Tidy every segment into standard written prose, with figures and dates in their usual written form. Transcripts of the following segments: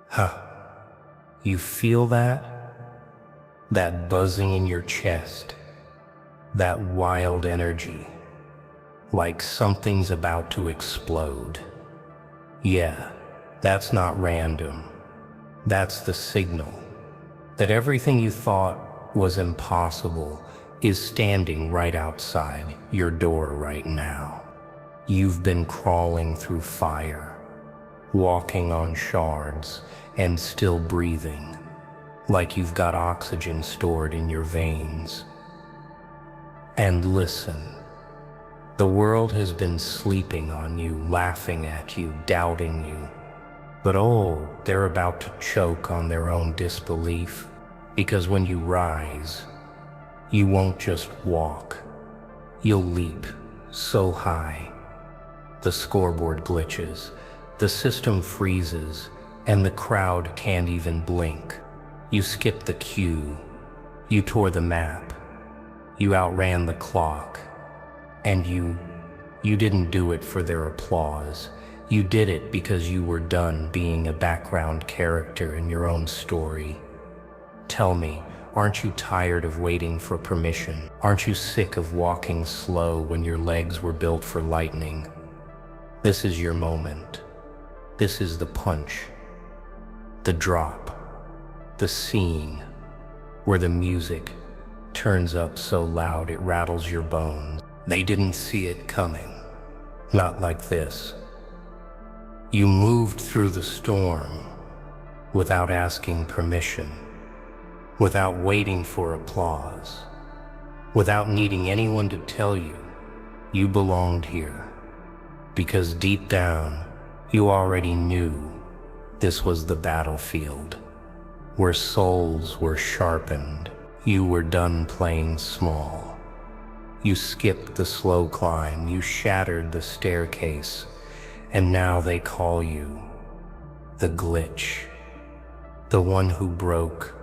Huh. You feel that? That buzzing in your chest. That wild energy. Like something's about to explode. Yeah, that's not random. That's the signal that everything you thought was impossible is standing right outside your door right now. You've been crawling through fire, walking on shards, and still breathing, like you've got oxygen stored in your veins. And listen, the world has been sleeping on you, laughing at you, doubting you. But oh, they're about to choke on their own disbelief, because when you rise, you won't just walk, you'll leap so high. The scoreboard glitches, the system freezes, and the crowd can't even blink. You skipped the cue, you tore the map, you outran the clock, and you didn't do it for their applause. You did it because you were done being a background character in your own story. Tell me, aren't you tired of waiting for permission? Aren't you sick of walking slow when your legs were built for lightning? This is your moment. This is the punch, the drop, the scene where the music turns up so loud it rattles your bones. They didn't see it coming. Not like this. You moved through the storm without asking permission, without waiting for applause, without needing anyone to tell you you belonged here. Because deep down, you already knew this was the battlefield, where souls were sharpened. You were done playing small. You skipped the slow climb, you shattered the staircase, and now they call you the glitch, the one who broke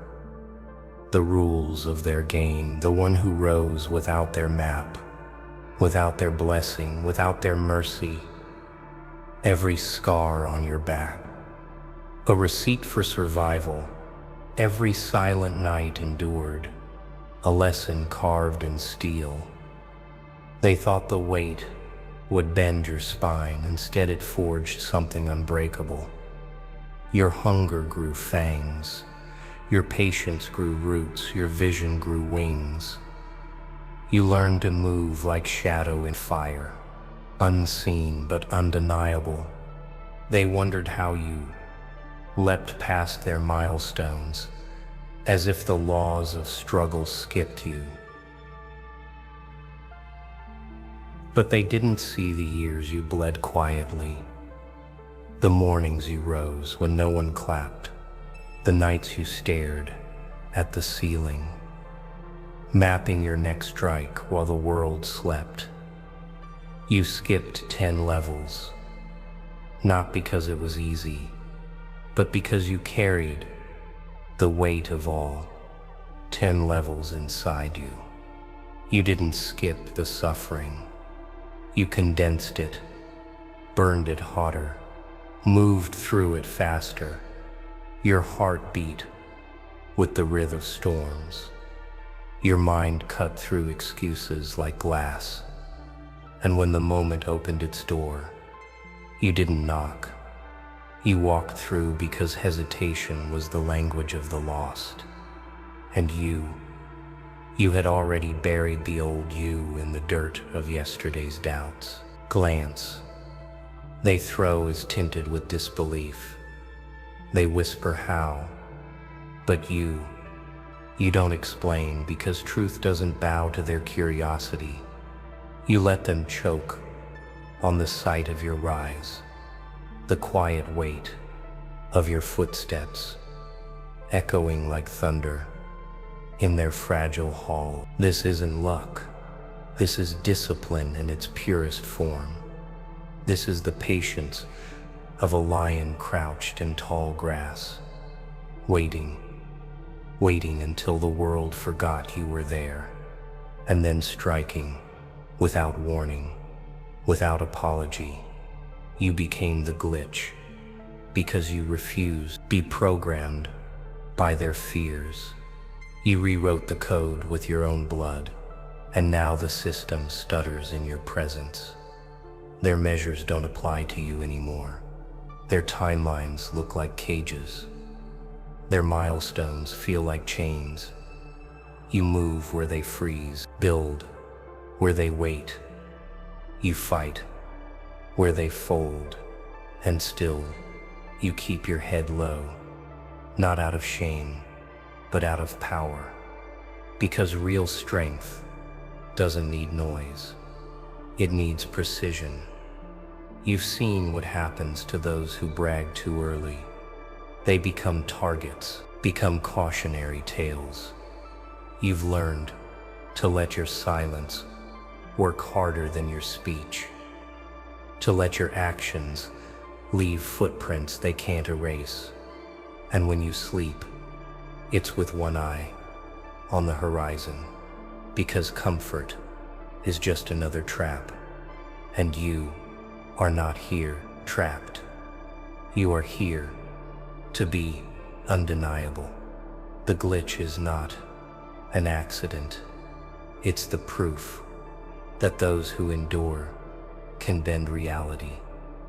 the rules of their game, the one who rose without their map, without their blessing, without their mercy. Every scar on your back, a receipt for survival. Every silent night endured, a lesson carved in steel. They thought the weight would bend your spine. Instead, it forged something unbreakable. Your hunger grew fangs. Your patience grew roots. Your vision grew wings. You learned to move like shadow in fire, unseen but undeniable. They wondered how you leapt past their milestones, as if the laws of struggle skipped you. But they didn't see the years you bled quietly, the mornings you rose when no one clapped, the nights you stared at the ceiling, mapping your next strike while the world slept. You skipped 10 levels, not because it was easy, but because you carried the weight of all 10 levels inside you. You didn't skip the suffering. You condensed it, burned it hotter, moved through it faster. Your heart beat with the rhythm of storms. Your mind cut through excuses like glass. And when the moment opened its door, you didn't knock. You walked through because hesitation was the language of the lost. And you had already buried the old you in the dirt of yesterday's doubts. Glance they throw is tinted with disbelief. They whisper how, but you don't explain because truth doesn't bow to their curiosity. You let them choke on the sight of your rise, the quiet weight of your footsteps, echoing like thunder in their fragile hall. This isn't luck. This is discipline in its purest form. This is the patience of a lion crouched in tall grass, waiting until the world forgot you were there, and then striking without warning, without apology. You became the glitch, because you refused to be programmed by their fears. You rewrote the code with your own blood, and now the system stutters in your presence. Their measures don't apply to you anymore. Their timelines look like cages. Their milestones feel like chains. You move where they freeze, build where they wait. You fight where they fold, and still you keep your head low, not out of shame, but out of power. Because real strength doesn't need noise. It needs precision. You've seen what happens to those who brag too early. They become targets, become cautionary tales. You've learned to let your silence work harder than your speech, to let your actions leave footprints they can't erase. And when you sleep, it's with one eye on the horizon, because comfort is just another trap, and you are not here trapped. You are here to be undeniable. The glitch is not an accident. It's the proof that those who endure can bend reality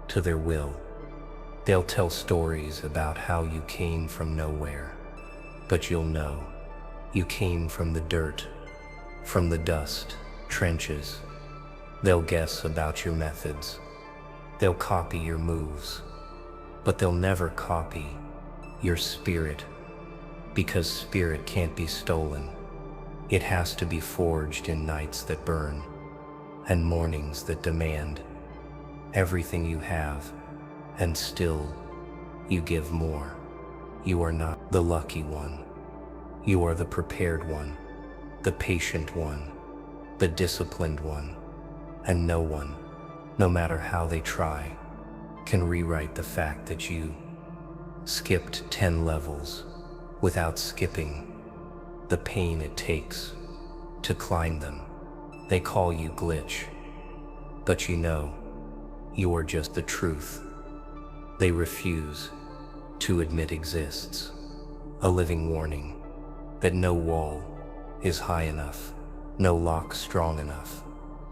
to their will. They'll tell stories about how you came from nowhere, but you'll know you came from the dirt, from the dust, trenches. They'll guess about your methods. They'll copy your moves, but they'll never copy your spirit, because spirit can't be stolen. It has to be forged in nights that burn and mornings that demand everything you have, and still you give more. You are not the lucky one. You are the prepared one, the patient one, the disciplined one, and no one, no matter how they try, can rewrite the fact that you skipped 10 levels without skipping the pain it takes to climb them. They call you glitch, but you know you are just the truth they refuse to admit exists. A living warning that no wall is high enough, no lock strong enough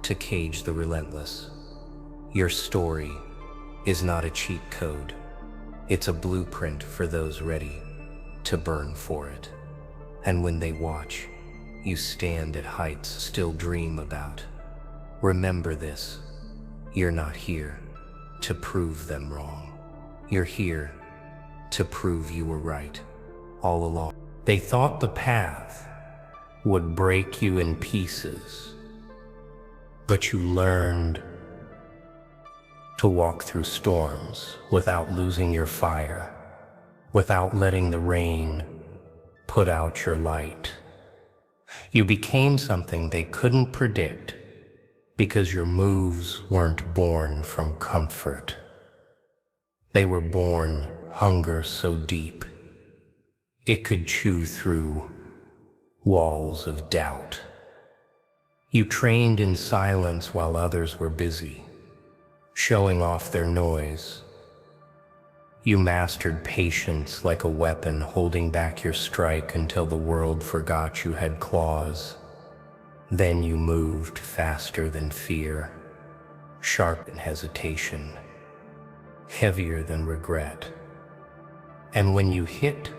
to cage the relentless. Your story is not a cheat code. It's a blueprint for those ready to burn for it. And when they watch you stand at heights still dream about, remember this: you're not here to prove them wrong. You're here to prove you were right all along. They thought the path would break you in pieces, but you learned to walk through storms without losing your fire, without letting the rain put out your light. You became something they couldn't predict because your moves weren't born from comfort. They were born hunger so deep it could chew through walls of doubt. You trained in silence while others were busy showing off their noise. You mastered patience like a weapon, holding back your strike until the world forgot you had claws. Then you moved faster than fear, sharp than hesitation, heavier than regret. And when you hit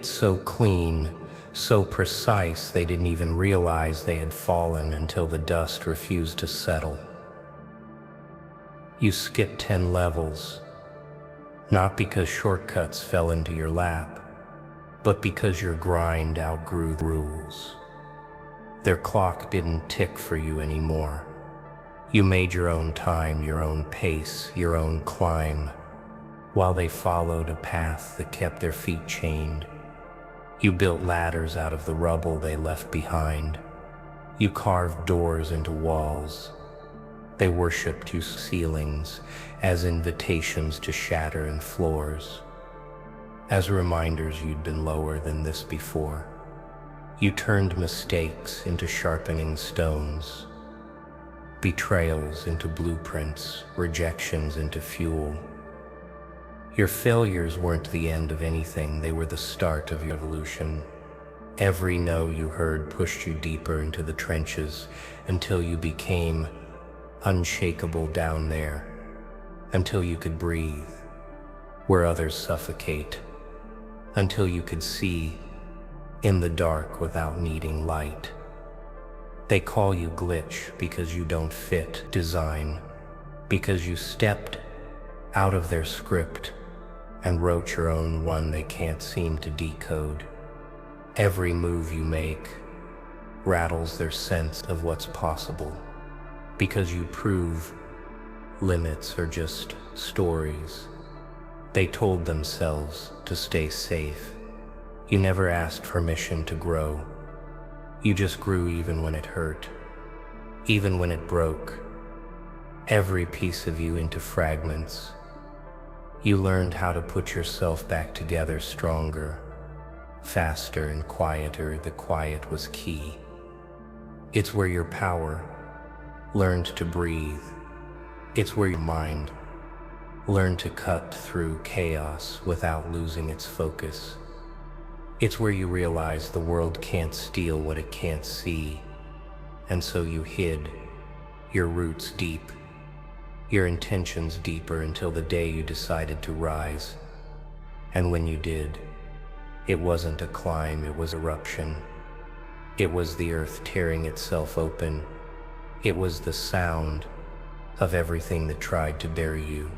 so clean, so precise they didn't even realize they had fallen until the dust refused to settle. You skipped 10 levels, not because shortcuts fell into your lap, but because your grind outgrew the rules. Their clock didn't tick for you anymore. You made your own time, your own pace, your own climb, while they followed a path that kept their feet chained. You built ladders out of the rubble they left behind. You carved doors into walls. They worshipped you ceilings as invitations to shatter in floors, as reminders you'd been lower than this before. You turned mistakes into sharpening stones, betrayals into blueprints, rejections into fuel. Your failures weren't the end of anything, they were the start of your evolution. Every no you heard pushed you deeper into the trenches until you became unshakable down there, until you could breathe where others suffocate, until you could see in the dark without needing light. They call you glitch because you don't fit design, because you stepped out of their script and wrote your own one they can't seem to decode. Every move you make rattles their sense of what's possible, because you prove limits are just stories they told themselves to stay safe. You never asked permission to grow. You just grew even when it hurt, even when it broke every piece of you into fragments. You learned how to put yourself back together stronger, faster and quieter. The quiet was key. It's where your power learned to breathe. It's where your mind learned to cut through chaos without losing its focus. It's where you realized the world can't steal what it can't see, and so you hid your roots deep, your intentions deeper, until the day you decided to rise. And when you did, it wasn't a climb, it was eruption. It was the earth tearing itself open. It was the sound of everything that tried to bury you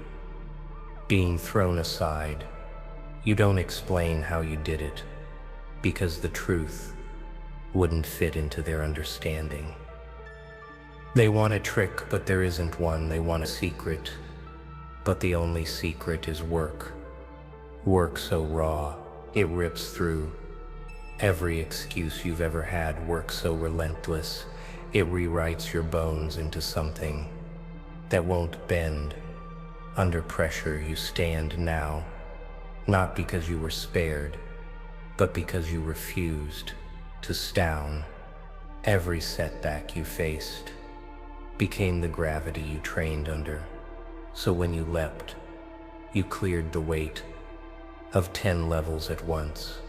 being thrown aside. You don't explain how you did it, because the truth wouldn't fit into their understanding. They want a trick, but there isn't one. They want a secret, but the only secret is work. Work so raw, it rips through every excuse you've ever had. Work so relentless, it rewrites your bones into something that won't bend. Under pressure you stand now, not because you were spared, but because you refused to down. Every setback you faced became the gravity you trained under. So when you leapt, you cleared the weight of 10 levels at once.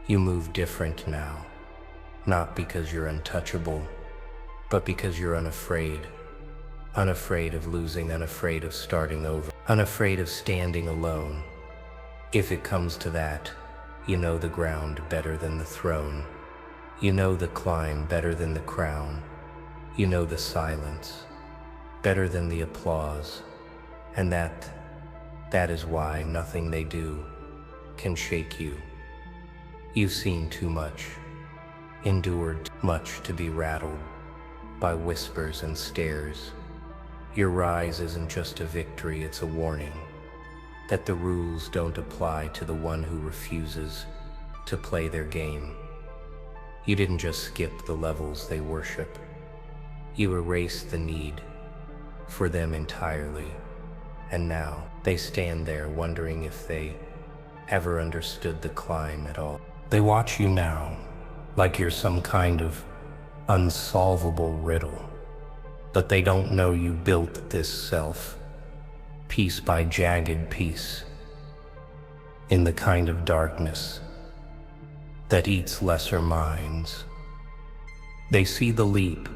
You move different now, not because you're untouchable, but because you're unafraid. Unafraid of losing, unafraid of starting over, unafraid of standing alone. If it comes to that, you know the ground better than the throne. You know the climb better than the crown. You know the silence better than the applause. And that is why nothing they do can shake you. You've seen too much, endured much to be rattled by whispers and stares. Your rise isn't just a victory, it's a warning that the rules don't apply to the one who refuses to play their game. You didn't just skip the levels they worship. You erased the need for them entirely. And now they stand there wondering if they ever understood the climb at all. They watch you now like you're some kind of unsolvable riddle. But they don't know you built this self, piece by jagged piece, in the kind of darkness that eats lesser minds. They see the leap,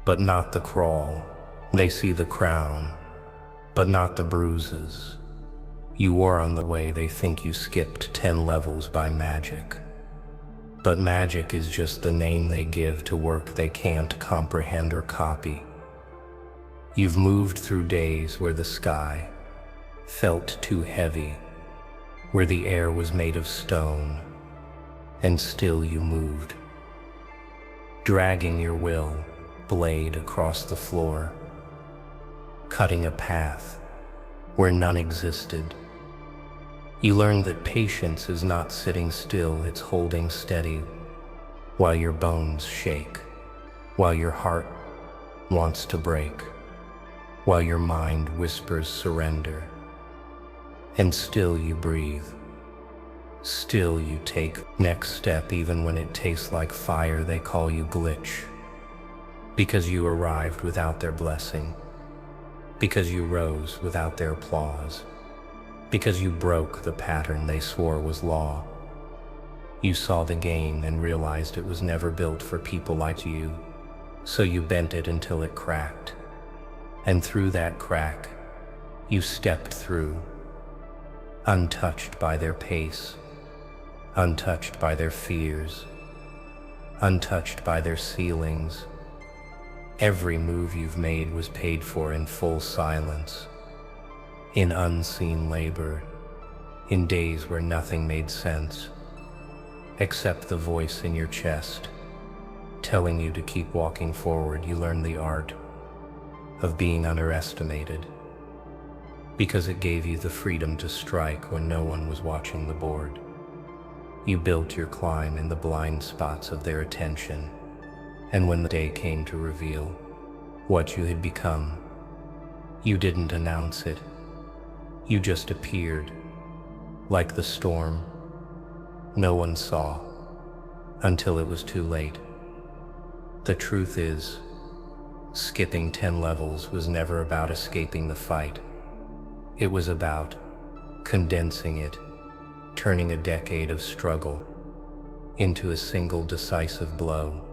but not the crawl. They see the crown, but not the bruises. You are on the way. They think you skipped 10 levels by magic. But magic is just the name they give to work they can't comprehend or copy. You've moved through days where the sky felt too heavy, where the air was made of stone, and still you moved, dragging your will blade across the floor, cutting a path where none existed. You learned that patience is not sitting still, it's holding steady while your bones shake, while your heart wants to break, while your mind whispers surrender. And still you breathe. Still you take next step even when it tastes like fire. They call you glitch because you arrived without their blessing, because you rose without their applause, because you broke the pattern they swore was law. You saw the game and realized it was never built for people like you, so you bent it until it cracked. And through that crack, you stepped through, untouched by their pace, untouched by their fears, untouched by their ceilings. Every move you've made was paid for in full silence, in unseen labor, in days where nothing made sense, except the voice in your chest, telling you to keep walking forward. You learned the art of being underestimated, because it gave you the freedom to strike when no one was watching the board. You built your climb in the blind spots of their attention, and when the day came to reveal what you had become, you didn't announce it. You just appeared, like the storm. No one saw, until it was too late. The truth is, skipping 10 levels was never about escaping the fight. It was about condensing it, turning a decade of struggle into a single decisive blow,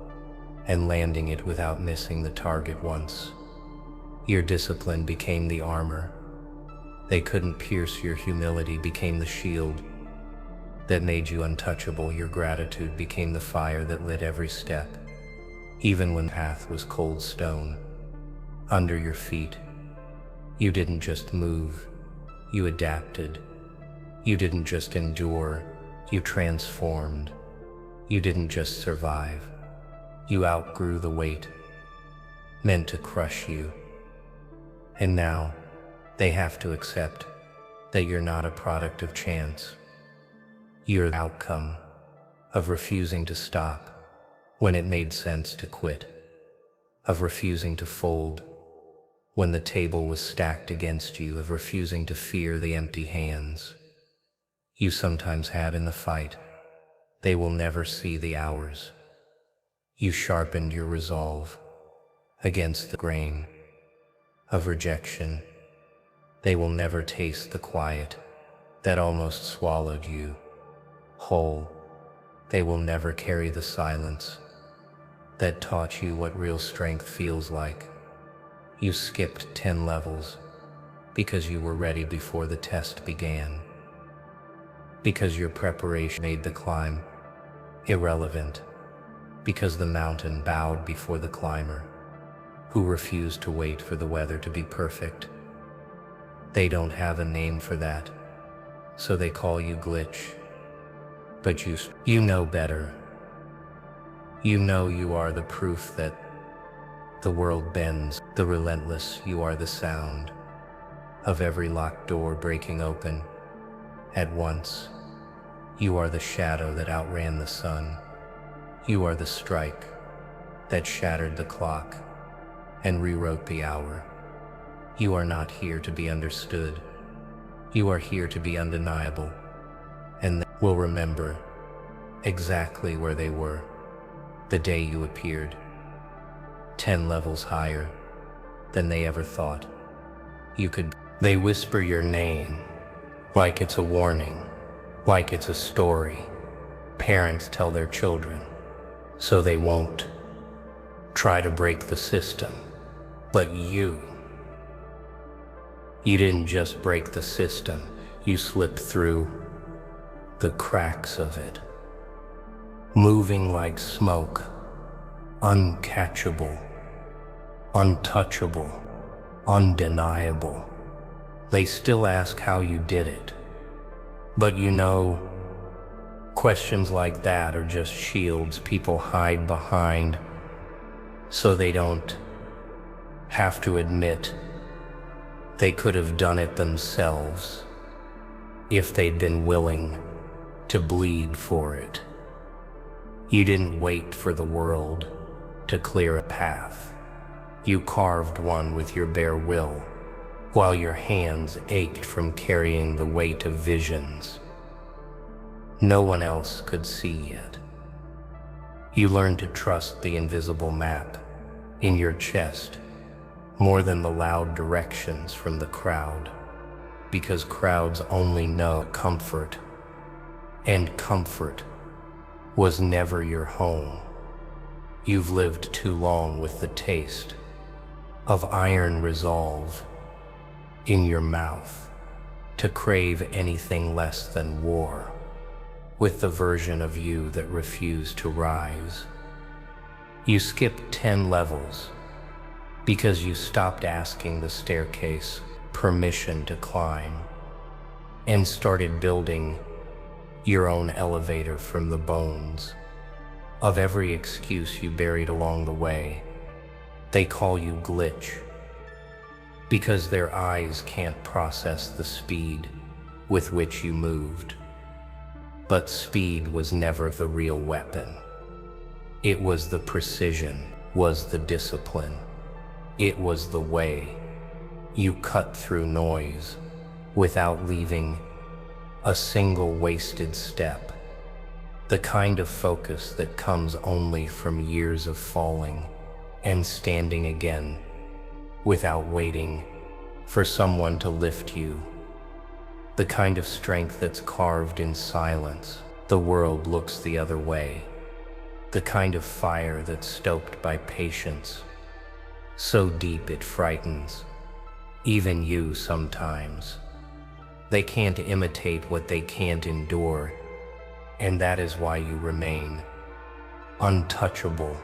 and landing it without missing the target once. Your discipline became the armor. They couldn't pierce. Your humility became the shield that made you untouchable. Your gratitude became the fire that lit every step, even when the path was cold stone under your feet. You didn't just move, you adapted. You didn't just endure, you transformed. You didn't just survive, you outgrew the weight meant to crush you. And now, they have to accept that you're not a product of chance. You're the outcome of refusing to stop when it made sense to quit, of refusing to fold when the table was stacked against you, of refusing to fear the empty hands you sometimes had in the fight. They will never see the hours you sharpened your resolve against the grain of rejection. They will never taste the quiet that almost swallowed you whole. They will never carry the silence that taught you what real strength feels like. You skipped 10 levels because you were ready before the test began, because your preparation made the climb irrelevant, because the mountain bowed before the climber who refused to wait for the weather to be perfect. They don't have a name for that, so they call you glitch. But you know better. You know you are the proof that the world bends. The relentless, you are the sound of every locked door breaking open at once. You are the shadow that outran the sun. You are the strike that shattered the clock and rewrote the hour. You are not here to be understood. You are here to be undeniable, and they will remember exactly where they were the day you appeared, 10 levels higher than they ever thought you could. They whisper your name like it's a warning, like it's a story parents tell their children so they won't try to break the system. But you didn't just break the system, you slipped through the cracks of it, moving like smoke, uncatchable, untouchable, undeniable. They still ask how you did it, but you know, questions like that are just shields people hide behind so they don't have to admit they could have done it themselves if they'd been willing to bleed for it. You didn't wait for the world to clear a path. You carved one with your bare will, while your hands ached from carrying the weight of visions no one else could see yet. You learned to trust the invisible map in your chest more than the loud directions from the crowd, because crowds only know comfort, and comfort was never your home. You've lived too long with the taste of iron resolve in your mouth to crave anything less than war with the version of you that refused to rise. You skipped 10 levels because you stopped asking the staircase permission to climb and started building your own elevator from the bones of every excuse you buried along the way. They call you glitch because their eyes can't process the speed with which you moved. But speed was never the real weapon. It was the precision, was the discipline. It was the way you cut through noise without leaving a single wasted step. The kind of focus that comes only from years of falling and standing again without waiting for someone to lift you. The kind of strength that's carved in silence. The world looks the other way. The kind of fire that's stoked by patience, so deep it frightens even you sometimes. They can't imitate what they can't endure, and that is why you remain untouchable.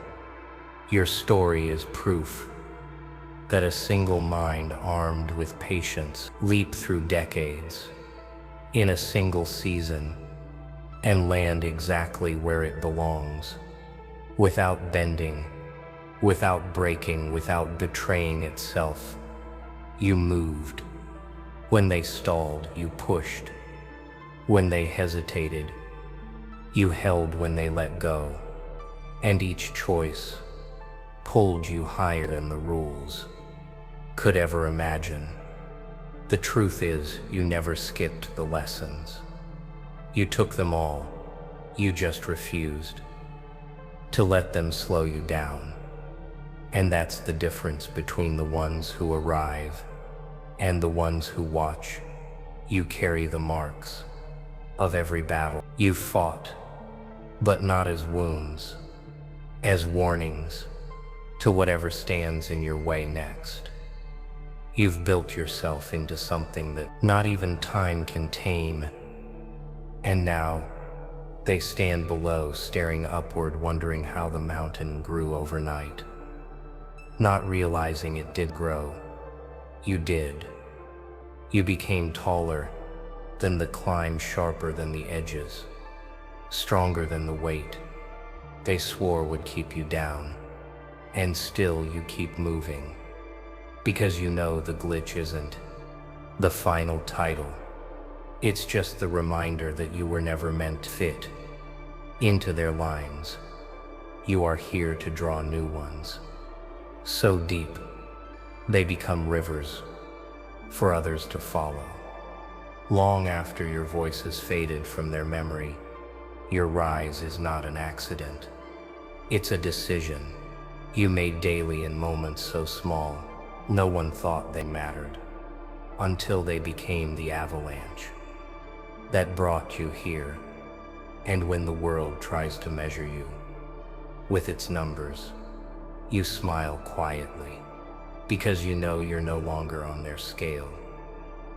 Your story is proof that a single mind armed with patience leap through decades in a single season and land exactly where it belongs, without bending, without breaking, without betraying itself. You moved. When they stalled, you pushed. When they hesitated, you held. When they let go, and each choice pulled you higher than the rules could ever imagine. The truth is, you never skipped the lessons. You took them all. You just refused to let them slow you down. And that's the difference between the ones who arrive and the ones who watch. You carry the marks of every battle you've fought, but not as wounds, as warnings to whatever stands in your way next. You've built yourself into something that not even time can tame. And now they stand below, staring upward, wondering how the mountain grew overnight, not realizing it did grow. You did. You became taller than the climb, sharper than the edges, stronger than the weight they swore would keep you down. And still you keep moving, because you know the glitch isn't the final title. It's just the reminder that you were never meant to fit into their lines. You are here to draw new ones, so deep they become rivers for others to follow. Long after your voice has faded from their memory, your rise is not an accident. It's a decision you made daily in moments so small no one thought they mattered, until they became the avalanche that brought you here. And when the world tries to measure you with its numbers, you smile quietly, because you know you're no longer on their scale.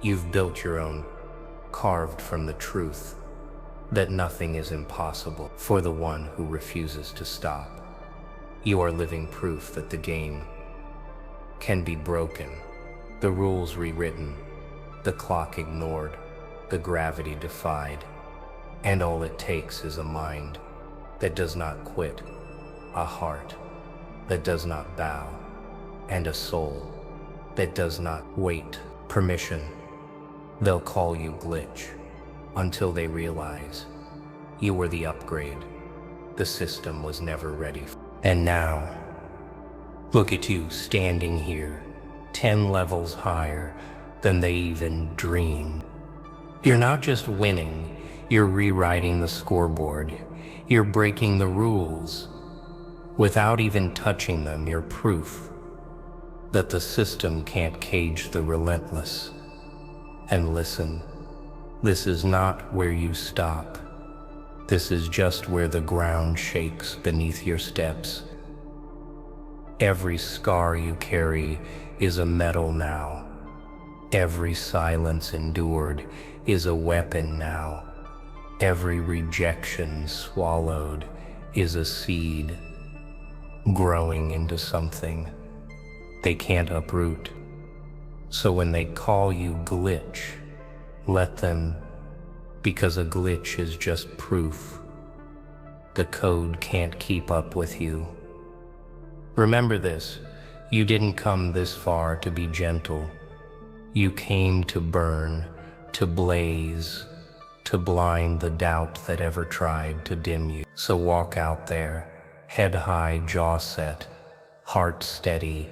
You've built your own, carved from the truth that nothing is impossible for the one who refuses to stop. You are living proof that the game can be broken, the rules rewritten, the clock ignored, the gravity defied, and all it takes is a mind that does not quit, a heart that does not bow, and a soul that does not wait permission. They'll call you glitch until they realize you were the upgrade the system was never ready for. And now, look at you standing here, 10 levels higher than they even dreamed. You're not just winning, you're rewriting the scoreboard. You're breaking the rules. Without even touching them, you're proof that the system can't cage the relentless. And listen, this is not where you stop. This is just where the ground shakes beneath your steps. Every scar you carry is a medal now. Every silence endured is a weapon now. Every rejection swallowed is a seed, growing into something they can't uproot. So when they call you glitch, let them, because a glitch is just proof. The code can't keep up with you. Remember this, you didn't come this far to be gentle. You came to burn, to blaze, to blind the doubt that ever tried to dim you. So walk out there, head high, jaw set, heart steady,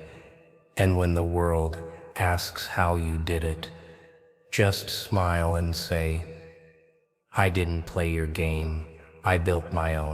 and when the world asks how you did it, just smile and say, I didn't play your game, I built my own.